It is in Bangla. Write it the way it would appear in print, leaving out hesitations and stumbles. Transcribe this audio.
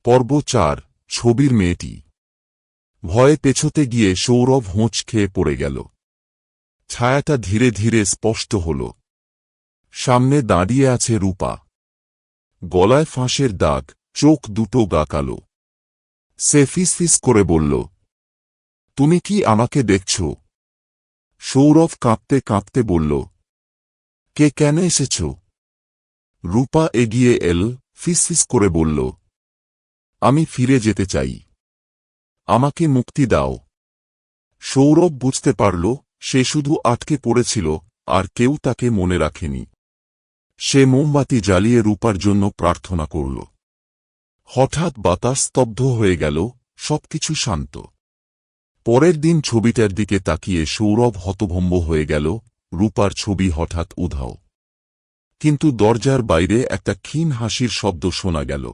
পর্ব ৪ ছবির মেয়েটি। ভয়ে পেছোতে গিয়ে সৌরভ হোঁচ খেয়ে পড়ে গেল। ছায়াটা ধীরে ধীরে স্পষ্ট হল। সামনে দাঁড়িয়ে আছে রূপা। গলায় ফাঁসের দাগ, চোখ দুটো গাকালো। সে ফিসফিস করে বলল, তুমি কি আমাকে দেখছ? সৌরভ কাঁপতে কাঁপতে বলল, কে, কেন এসেছ? রূপা এগিয়ে এল, ফিসফিস করে বলল, আমি ফিরে যেতে চাই। আমাকে মুক্তি দাও। সৌরভ বুঝতে পারল সে শুধু আটকে পড়েছিল, আর কেউ তাকে মনে রাখেনি। সে মোমবাতি জ্বালিয়ে রূপার জন্য প্রার্থনা করল। হঠাৎ বাতাস স্তব্ধ হয়ে গেল, সবকিছু শান্ত। পরের দিন ছবিটার দিকে তাকিয়ে সৌরভ হতভম্ব হয়ে গেল। রূপার ছবি হঠাৎ উধাও। কিন্তু দরজার বাইরে একটা ক্ষীণ হাসির শব্দ শোনা গেল।